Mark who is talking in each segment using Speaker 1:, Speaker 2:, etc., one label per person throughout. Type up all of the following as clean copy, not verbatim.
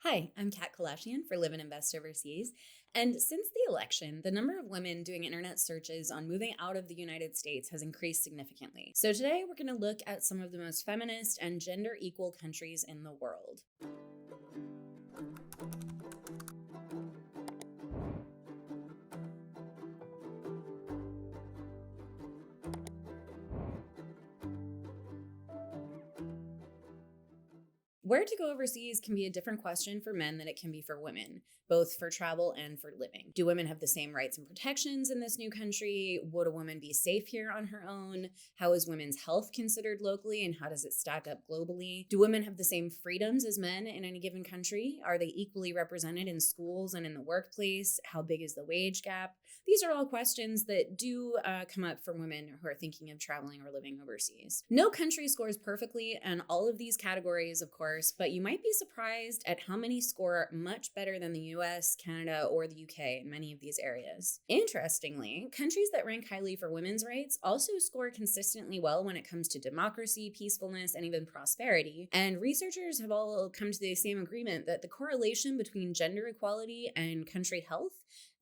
Speaker 1: Hi, I'm Kat Kalashian for Live and Invest Overseas. And since the election, the number of women doing internet searches on moving out of the United States has increased significantly. So today we're going to look at some of the most feminist and gender equal countries in the world. Where to go overseas can be a different question for men than it can be for women, both for travel and for living. Do women have the same rights and protections in this new country? Would a woman be safe here on her own? How is women's health considered locally and how does it stack up globally? Do women have the same freedoms as men in any given country? Are they equally represented in schools and in the workplace? How big is the wage gap? These are all questions that do come up for women who are thinking of traveling or living overseas. No country scores perfectly in all of these categories, of course, but you might be surprised at how many score much better than the US, Canada, or the UK in many of these areas. Interestingly, countries that rank highly for women's rights also score consistently well when it comes to democracy, peacefulness, and even prosperity. And researchers have all come to the same agreement that the correlation between gender equality and country health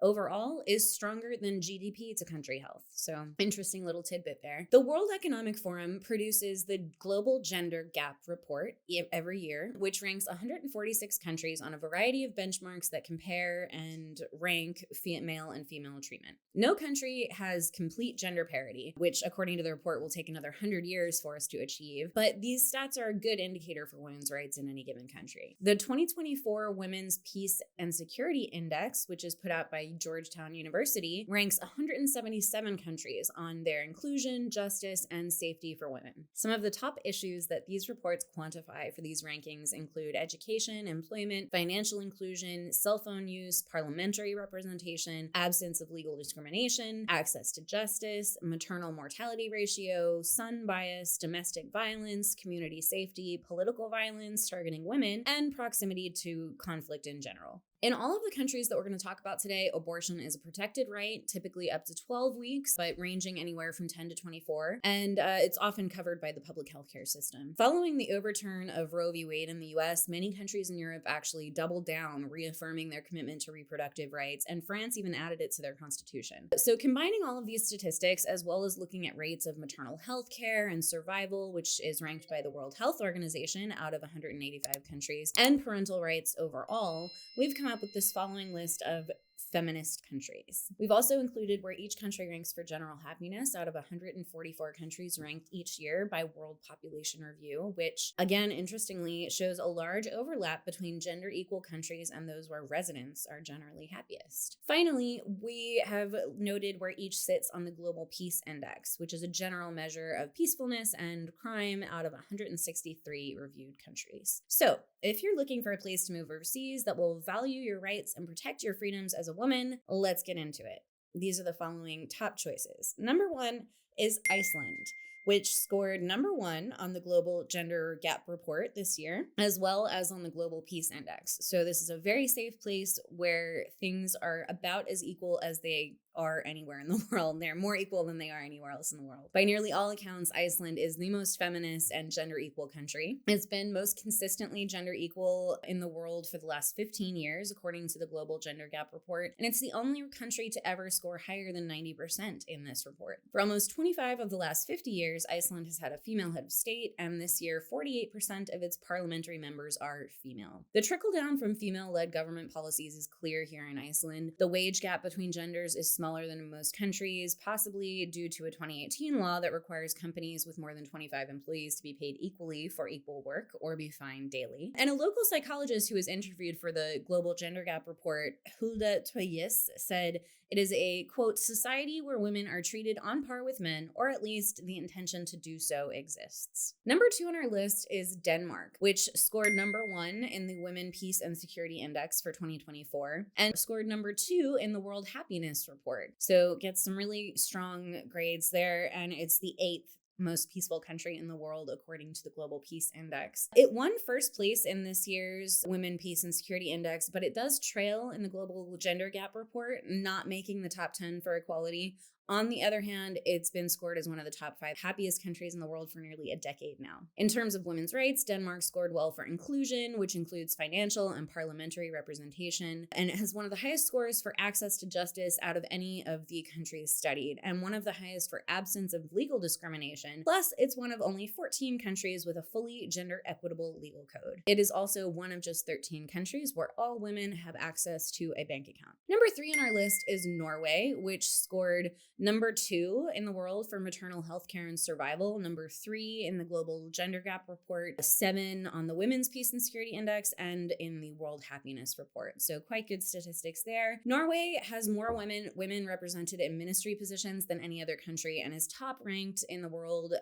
Speaker 1: overall is stronger than GDP to country health. So, interesting little tidbit there. The World Economic Forum produces the Global Gender Gap Report every year, which ranks 146 countries on a variety of benchmarks that compare and rank male and female treatment. No country has complete gender parity, which, according to the report, will take another 100 years for us to achieve. But these stats are a good indicator for women's rights in any given country. The 2024 Women's Peace and Security Index, which is put out by Georgetown University, ranks 177 countries on their inclusion, justice, and safety for women. Some of the top issues that these reports quantify for these rankings include education, employment, financial inclusion, cell phone use, parliamentary representation, absence of legal discrimination, access to justice, maternal mortality ratio, son bias, domestic violence, community safety, political violence targeting women, and proximity to conflict in general. In all of the countries that we're going to talk about today, abortion is a protected right, typically up to 12 weeks, but ranging anywhere from 10 to 24, and it's often covered by the public healthcare system. Following the overturn of Roe v. Wade in the US, many countries in Europe actually doubled down, reaffirming their commitment to reproductive rights, and France even added it to their constitution. So combining all of these statistics, as well as looking at rates of maternal health care and survival, which is ranked by the World Health Organization out of 185 countries, and parental rights overall, we've come up with this following list of feminist countries. We've also included where each country ranks for general happiness out of 144 countries ranked each year by World Population Review, which, again, interestingly, shows a large overlap between gender equal countries and those where residents are generally happiest. Finally, we have noted where each sits on the Global Peace Index, which is a general measure of peacefulness and crime out of 163 reviewed countries. So, if you're looking for a place to move overseas that will value your rights and protect your freedoms as a woman, let's get into it. These are the following top choices. Number one is Iceland, which scored number one on the Global Gender Gap Report this year, as well as on the Global Peace Index. So this is a very safe place where things are about as equal as they are anywhere in the world. They're more equal than they are anywhere else in the world. By nearly all accounts, Iceland is the most feminist and gender equal country. It's been most consistently gender equal in the world for the last 15 years, according to the Global Gender Gap Report, and it's the only country to ever score higher than 90% in this report. For almost 25 of the last 50 years, Iceland has had a female head of state, and this year, 48% of its parliamentary members are female. The trickle down from female-led government policies is clear here in Iceland. The wage gap between genders is smaller than in most countries, possibly due to a 2018 law that requires companies with more than 25 employees to be paid equally for equal work or be fined daily. And a local psychologist who was interviewed for the Global Gender Gap Report, Hulda Toyes, said, "It is a, quote, society where women are treated on par with men, or at least the intention to do so exists." Number two on our list is Denmark, which scored number one in the Women, Peace and Security Index for 2024 and scored number two in the World Happiness Report. So gets some really strong grades there, and it's the eighth most peaceful country in the world, according to the Global Peace Index. It won first place in this year's Women, Peace and Security Index, but it does trail in the Global Gender Gap Report, not making the top 10 for equality, On the other hand, it's been scored as one of the top 5 happiest countries in the world for nearly a decade now. In terms of women's rights, Denmark scored well for inclusion, which includes financial and parliamentary representation, and it has one of the highest scores for access to justice out of any of the countries studied, and one of the highest for absence of legal discrimination. Plus, it's one of only 14 countries with a fully gender equitable legal code. It is also one of just 13 countries where all women have access to a bank account. Number 3 on our list is Norway, which scored number 2 in the world for maternal health care and survival, number 3 in the Global Gender Gap Report, 7 on the Women's Peace and Security Index, and in the World Happiness Report. So quite good statistics there. Norway has more women represented in ministry positions than any other country and is top ranked in the world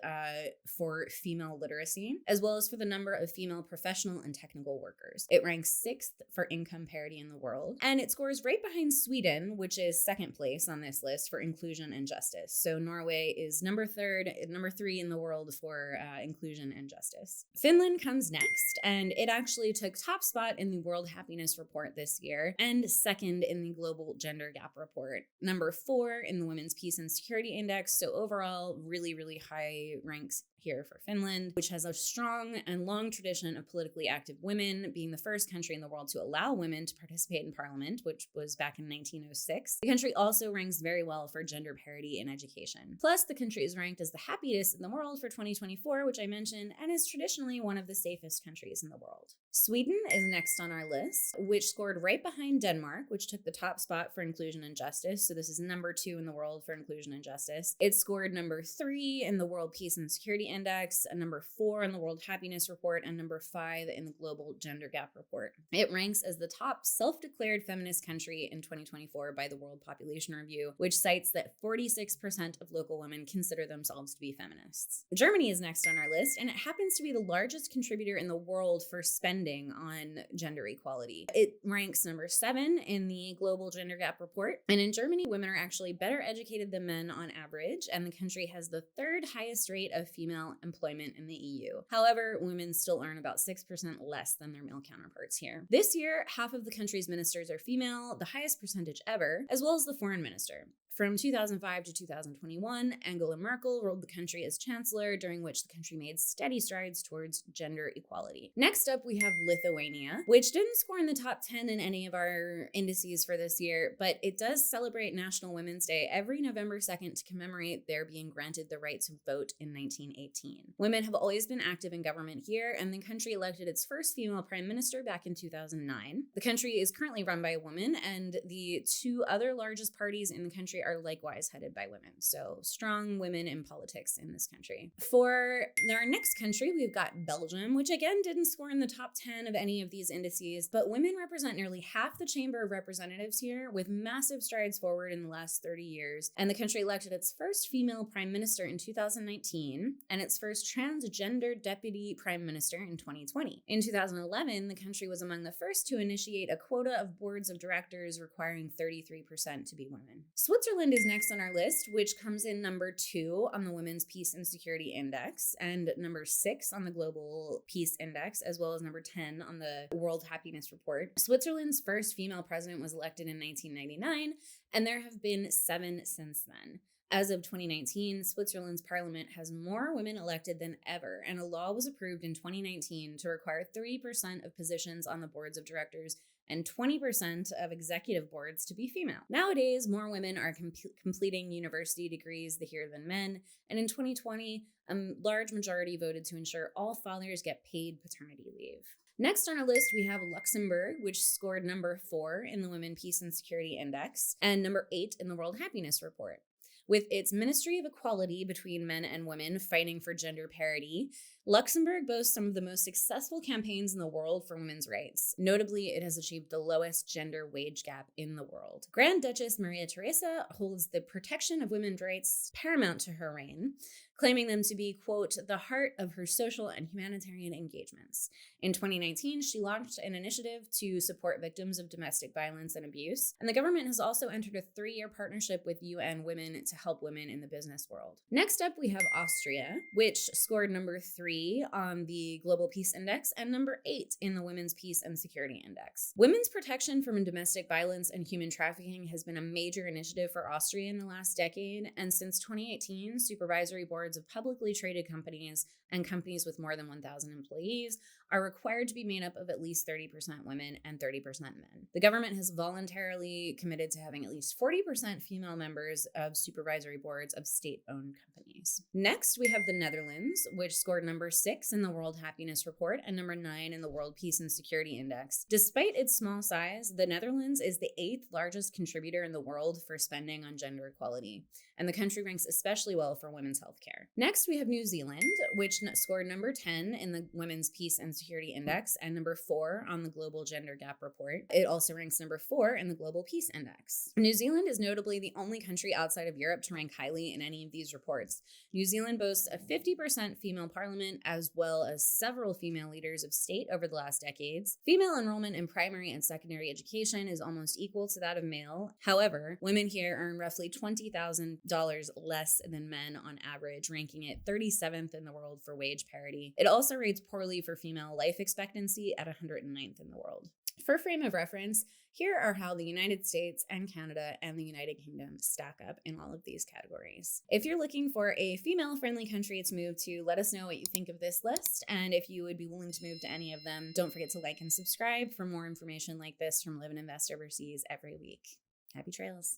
Speaker 1: for female literacy, as well as for the number of female professional and technical workers. It ranks 6th for income parity in the world, and it scores right behind Sweden, which is 2nd place on this list for inclusion and justice. So Norway is number 3 in the world for inclusion and justice. Finland comes next, and it actually took top spot in the World Happiness Report this year and 2nd in the Global Gender Gap Report, number 4 in the Women's Peace and Security Index. So overall, really, really high ranks here for Finland, which has a strong and long tradition of politically active women, being the first country in the world to allow women to participate in parliament, which was back in 1906. The country also ranks very well for gender parity in education. Plus, the country is ranked as the happiest in the world for 2024, which I mentioned, and is traditionally one of the safest countries in the world. Sweden is next on our list, which scored right behind Denmark, which took the top spot for inclusion and justice. So this is number 2 in the world for inclusion and justice. It scored number 3 in the World Peace and Security Index, and number 4 in the World Happiness Report, and number 5 in the Global Gender Gap Report. It ranks as the top self-declared feminist country in 2024 by the World Population Review, which cites that 46% of local women consider themselves to be feminists. Germany is next on our list, and it happens to be the largest contributor in the world for spending on gender equality. It ranks number 7 in the Global Gender Gap Report, and in Germany, women are actually better educated than men on average, and the country has the 3rd highest rate of female employment in the EU. However, women still earn about 6% less than their male counterparts here. This year, half of the country's ministers are female, the highest percentage ever, as well as the foreign minister. From 2005 to 2021, Angela Merkel ruled the country as chancellor, during which the country made steady strides towards gender equality. Next up, we have Lithuania, which didn't score in the top 10 in any of our indices for this year, but it does celebrate National Women's Day every November 2nd to commemorate their being granted the right to vote in 1918. Women have always been active in government here, and the country elected its first female prime minister back in 2009. The country is currently run by a woman, and the 2 other largest parties in the country are likewise headed by women. So strong women in politics in this country. For our next country, we've got Belgium, which again didn't score in the top 10 of any of these indices, but women represent nearly half the Chamber of Representatives here, with massive strides forward in the last 30 years. And the country elected its first female prime minister in 2019 and its first transgender deputy prime minister in 2020. In 2011, the country was among the first to initiate a quota of boards of directors requiring 33% to be women. Switzerland is next on our list, which comes in number 2 on the Women's Peace and Security Index and number 6 on the Global Peace Index, as well as number 10 on the World Happiness Report. Switzerland's first female president was elected in 1999, and there have been 7 since then. As of 2019, Switzerland's parliament has more women elected than ever, and a law was approved in 2019 to require 30% of positions on the boards of directors and 20% of executive boards to be female. Nowadays, more women are completing university degrees here than men, and in 2020, a large majority voted to ensure all fathers get paid paternity leave. Next on our list, we have Luxembourg, which scored number 4 in the Women, Peace and Security Index and number 8 in the World Happiness Report. With its Ministry of Equality between men and women fighting for gender parity, Luxembourg boasts some of the most successful campaigns in the world for women's rights. Notably, it has achieved the lowest gender wage gap in the world. Grand Duchess Maria Theresa holds the protection of women's rights paramount to her reign, claiming them to be, quote, the heart of her social and humanitarian engagements. In 2019, she launched an initiative to support victims of domestic violence and abuse, and the government has also entered a 3-year partnership with UN Women to help women in the business world. Next up, we have Austria, which scored number 3 3 on the Global Peace Index and number 8 in the Women's Peace and Security Index. Women's protection from domestic violence and human trafficking has been a major initiative for Austria in the last decade, and since 2018, supervisory boards of publicly traded companies and companies with more than 1,000 employees are required to be made up of at least 30% women and 30% men. The government has voluntarily committed to having at least 40% female members of supervisory boards of state-owned companies. Next, we have the Netherlands, which scored number 6 in the World Happiness Report and number 9 in the World Peace and Security Index. Despite its small size, the Netherlands is the 8th largest contributor in the world for spending on gender equality, and the country ranks especially well for women's healthcare. Next, we have New Zealand, which scored number 10 in the Women's Peace and Security Index and number 4 on the Global Gender Gap Report. It also ranks number 4 in the Global Peace Index. New Zealand is notably the only country outside of Europe to rank highly in any of these reports. New Zealand boasts a 50% female parliament, as well as several female leaders of state over the last decades. Female enrollment in primary and secondary education is almost equal to that of male. However, women here earn roughly $20,000 less than men on average, ranking it 37th in the world for wage parity. It also rates poorly for female life expectancy at 109th in the world. For frame of reference, here are how the United States and Canada and the United Kingdom stack up in all of these categories. If you're looking for a female-friendly country to move to, let us know what you think of this list, and if you would be willing to move to any of them, don't forget to like and subscribe for more information like this from Live and Invest Overseas every week. Happy trails!